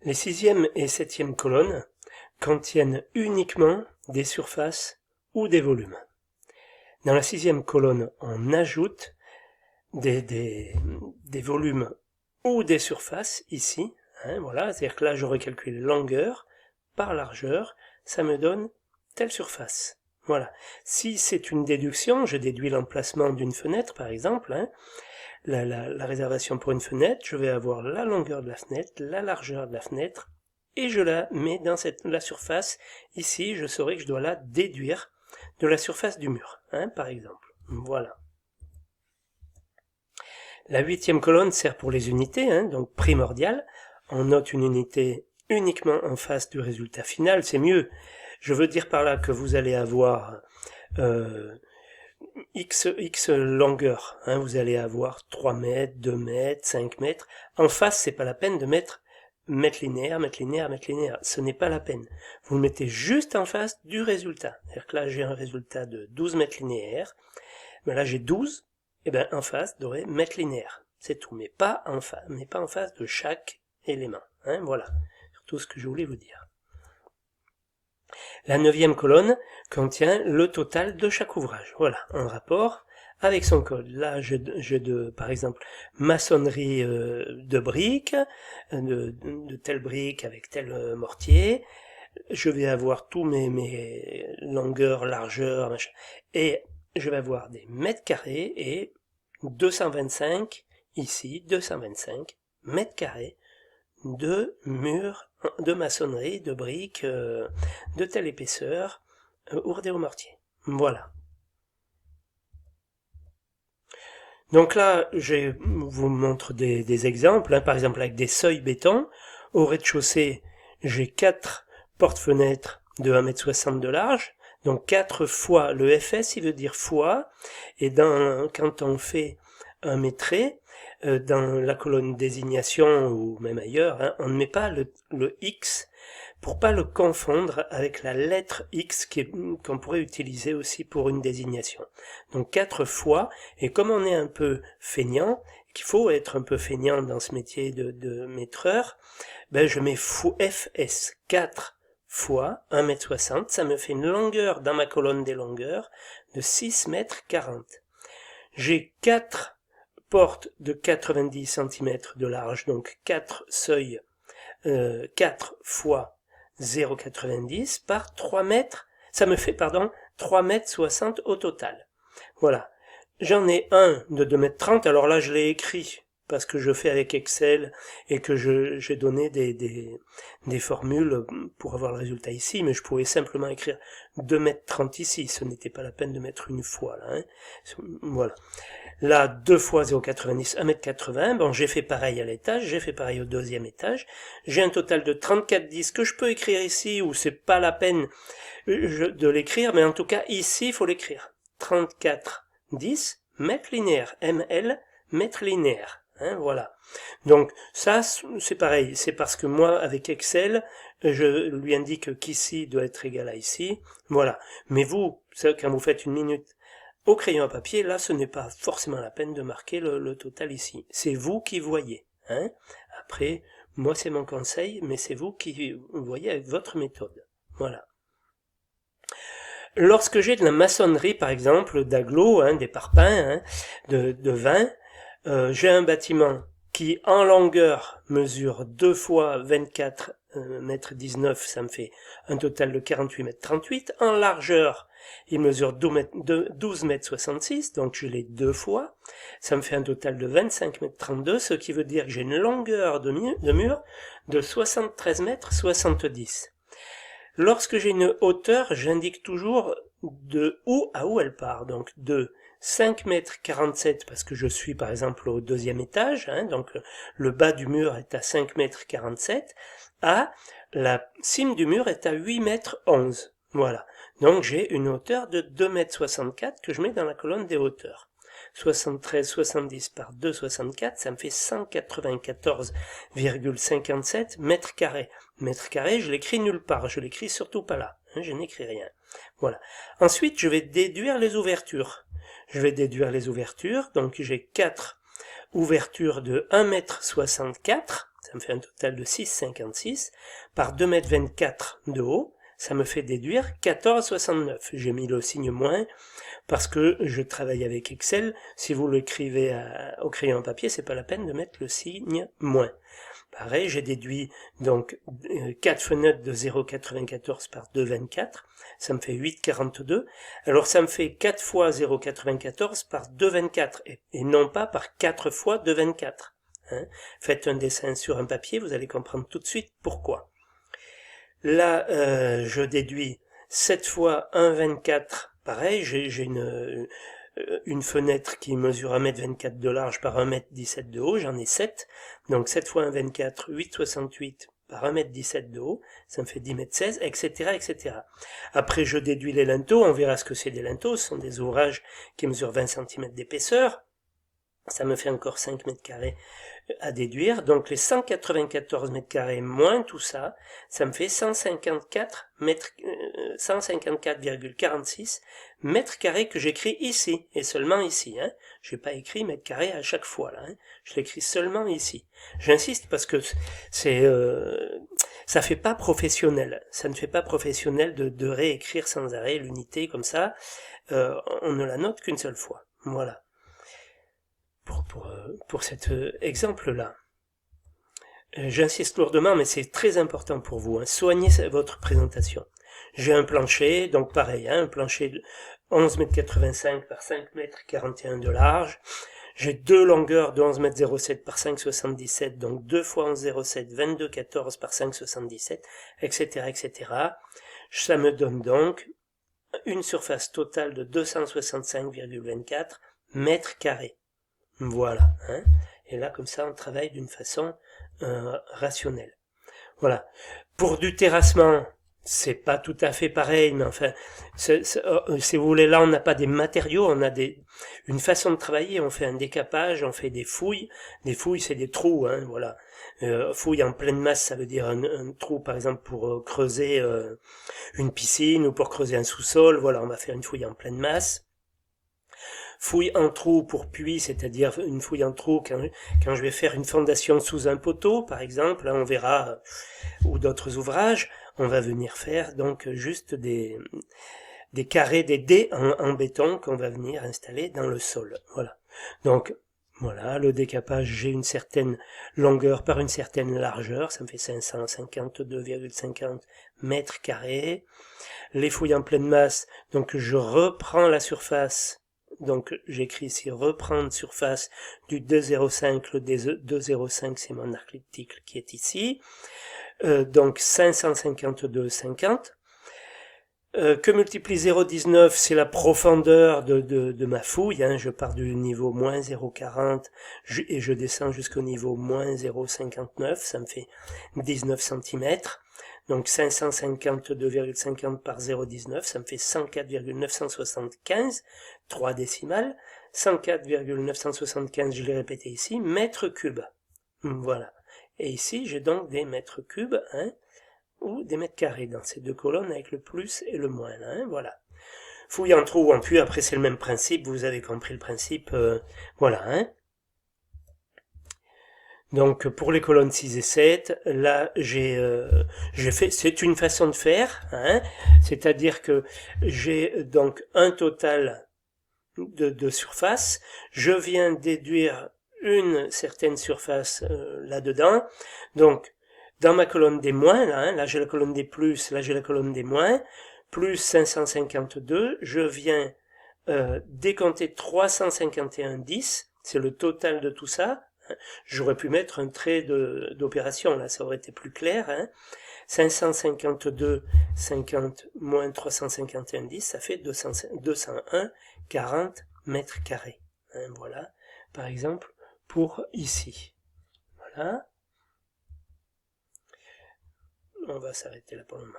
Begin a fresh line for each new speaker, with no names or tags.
Les sixième et septième colonnes contiennent uniquement des surfaces ou des volumes. Dans la sixième colonne, on ajoute des volumes ou des surfaces ici. Voilà, c'est-à-dire que là, j'aurais calculé longueur par largeur, ça me donne telle surface. Voilà. Si c'est une déduction, je déduis l'emplacement d'une fenêtre, par exemple, la réservation pour une fenêtre, je vais avoir la longueur de la fenêtre, la largeur de la fenêtre, et je la mets dans la surface. Ici, je saurai que je dois la déduire de la surface du mur, par exemple. Voilà. La huitième colonne sert pour les unités, donc primordial. On note une unité uniquement en face du résultat final, c'est mieux. Je veux dire par là que vous allez avoir X longueur, vous allez avoir 3 mètres, 2 mètres, 5 mètres. En face, c'est pas la peine de mettre mètre linéaire, mètre linéaire, mètre linéaire. Ce n'est pas la peine. Vous le mettez juste en face du résultat. C'est-à-dire que là, j'ai un résultat de 12 mètres linéaires. Mais là, j'ai 12. Et bien, en face, j'aurai mètre linéaire. C'est tout. Mais pas en face de chaque élément. Voilà. C'est tout ce que je voulais vous dire. La neuvième colonne contient le total de chaque ouvrage. Voilà, en rapport avec son code. Là, j'ai par exemple, maçonnerie de briques, de telle brique avec tel mortier. Je vais avoir tous mes longueurs, largeurs, machin. Et je vais avoir des mètres carrés et 225, ici, 225 mètres carrés de murs de maçonnerie, de briques, de telle épaisseur, ourdés au mortier. Voilà. Donc là, je vous montre des exemples, par exemple avec des seuils béton. Au rez-de-chaussée, j'ai 4 portes-fenêtres de 1,60 m de large, donc 4 fois, le FS il veut dire fois, et quand on fait un métré, dans la colonne désignation ou même ailleurs, on ne met pas le X pour pas le confondre avec la lettre X qu'on pourrait utiliser aussi pour une désignation. Donc 4 fois, et comme on est un peu feignant, qu'il faut être un peu feignant dans ce métier de maîtreur, je mets FS 4 fois 1,60 m, ça me fait une longueur dans ma colonne des longueurs de 6,40 m. J'ai 4 portes de 90 cm de large, donc 4 seuils, 4 fois 0,90 par 3 mètres, ça me fait, 3,60 mètres au total. Voilà. J'en ai un de 2,30 m, alors là je l'ai écrit, parce que je fais avec Excel, et que j'ai donné des formules pour avoir le résultat ici, mais je pouvais simplement écrire 2,30 m ici, ce n'était pas la peine de mettre une fois, là. Voilà. Là, 2 fois 0,90, 1,80 m. Bon, j'ai fait pareil à l'étage, j'ai fait pareil au deuxième étage. J'ai un total de 34,10 que je peux écrire ici, ou c'est pas la peine de l'écrire, mais en tout cas, ici, il faut l'écrire. 34,10 mètres linéaires, ML, mètre linéaire. Voilà. Donc, ça, c'est pareil. C'est parce que moi, avec Excel, je lui indique qu'ici doit être égal à ici. Voilà. Mais vous, quand vous faites une minute au crayon à papier, là, ce n'est pas forcément la peine de marquer le total ici. C'est vous qui voyez. Après, moi, c'est mon conseil, mais c'est vous qui voyez avec votre méthode. Voilà. Lorsque j'ai de la maçonnerie, par exemple, d'agglos, des parpaings, de vin, j'ai un bâtiment qui, en longueur, mesure 2 fois 24 mètres 19, ça me fait un total de 48 mètres 38. En largeur, il mesure 12 mètres 66, donc je l'ai 2 fois. Ça me fait un total de 25 mètres 32, ce qui veut dire que j'ai une longueur de mur de 73 mètres 70. Lorsque j'ai une hauteur, j'indique toujours de où à où elle part, donc de 5 mètres 47 parce que je suis par exemple au deuxième étage, donc le bas du mur est à 5 mètres 47, à la cime du mur est à 8 mètres 11. Voilà. Donc j'ai une hauteur de 2 mètres 64 que je mets dans la colonne des hauteurs. 73,70 par 2,64, ça me fait 194,57 mètres carrés. Mètres carrés, je l'écris nulle part, je l'écris surtout pas là, je n'écris rien. Voilà. Ensuite, je vais déduire les ouvertures. Je vais déduire les ouvertures, donc j'ai 4 ouvertures de 1,64 m, ça me fait un total de 6,56, par 2,24 m de haut, ça me fait déduire 14,69. J'ai mis le signe moins parce que je travaille avec Excel. Si vous l'écrivez au crayon papier, c'est pas la peine de mettre le signe moins. Pareil, j'ai déduit donc 4 fenêtres de 0,94 par 2,24, ça me fait 8,42. Alors ça me fait 4 fois 0,94 par 2,24 et non pas par 4 fois 2,24. Hein. Faites un dessin sur un papier, vous allez comprendre tout de suite pourquoi. Là, je déduis 7 fois 1,24, pareil, j'ai une fenêtre qui mesure 1,24 m de large par 1,17 m de haut, j'en ai 7, donc 7 fois 1,24, 8,68 par 1,17 m de haut, ça me fait 10,16 m, etc., etc. Après, je déduis les linteaux, on verra ce que c'est des linteaux, ce sont des ouvrages qui mesurent 20 cm d'épaisseur, ça me fait encore 5 mètres carrés à déduire, donc les 194 mètres carrés moins tout ça, ça me fait 154,46 mètres carrés que j'écris ici, et seulement ici, hein. Je n'ai pas écrit mètres carrés à chaque fois, là, hein. Je l'écris seulement ici. J'insiste parce que ça fait pas professionnel, ça ne fait pas professionnel de réécrire sans arrêt l'unité comme ça, on ne la note qu'une seule fois, voilà. Pour cet exemple-là. J'insiste lourdement, mais c'est très important pour vous. Hein. Soignez votre présentation. J'ai un plancher, donc pareil, hein, un plancher de 11,85 m par 5,41 m de large. J'ai deux longueurs de 11,07 m par 5,77 m, donc 2 fois 11,07, 22,14 par 5,77, etc., etc. Ça me donne donc une surface totale de 265,24 mètres carrés. Voilà, hein. Et là, comme ça, on travaille d'une façon rationnelle. Voilà. Pour du terrassement, c'est pas tout à fait pareil, mais enfin, si vous voulez, là, on n'a pas des matériaux, on a une façon de travailler, on fait un décapage, on fait des fouilles. Des fouilles, c'est des trous, hein, voilà. Fouille en pleine masse, ça veut dire un trou, par exemple, pour creuser une piscine ou pour creuser un sous-sol. Voilà, on va faire une fouille en pleine masse. Fouille en trou pour puits, c'est-à-dire une fouille en trou quand je vais faire une fondation sous un poteau, par exemple, là on verra, ou d'autres ouvrages, on va venir faire donc juste des carrés, des dés en béton qu'on va venir installer dans le sol. Voilà. Donc, voilà, le décapage, j'ai une certaine longueur par une certaine largeur, ça me fait 552,50 mètres carrés. Les fouilles en pleine masse, donc je reprends la surface. Donc j'écris ici reprendre surface du 2,05, le 2,05 c'est mon article qui est ici, donc 552,50, que multiplie 0,19 c'est la profondeur de ma fouille, hein. Je pars du niveau moins 0,40 et je descends jusqu'au niveau moins 0,59, ça me fait 19 cm. Donc 552,50 par 0,19, ça me fait 104,975, 3 décimales, 104,975, je l'ai répété ici, mètres cubes. Voilà. Et ici, j'ai donc des mètres cubes, hein, ou des mètres carrés dans ces deux colonnes avec le plus et le moins, hein, voilà. Fouille en trou ou en puits, après c'est le même principe, vous avez compris le principe, voilà, hein. Donc pour les colonnes 6 et 7, là j'ai fait, c'est une façon de faire, hein, c'est-à-dire que j'ai donc un total de surface, je viens déduire une certaine surface là-dedans, donc dans ma colonne des moins, là j'ai la colonne des plus, là j'ai la colonne des moins, plus 552, je viens décompter 351,10, c'est le total de tout ça. J'aurais pu mettre un trait d'opération, là, ça aurait été plus clair, hein. 552,50 moins 351,10, ça fait 201,40 mètres carrés. Hein, voilà, par exemple, pour ici. Voilà. On va s'arrêter là pour le moment.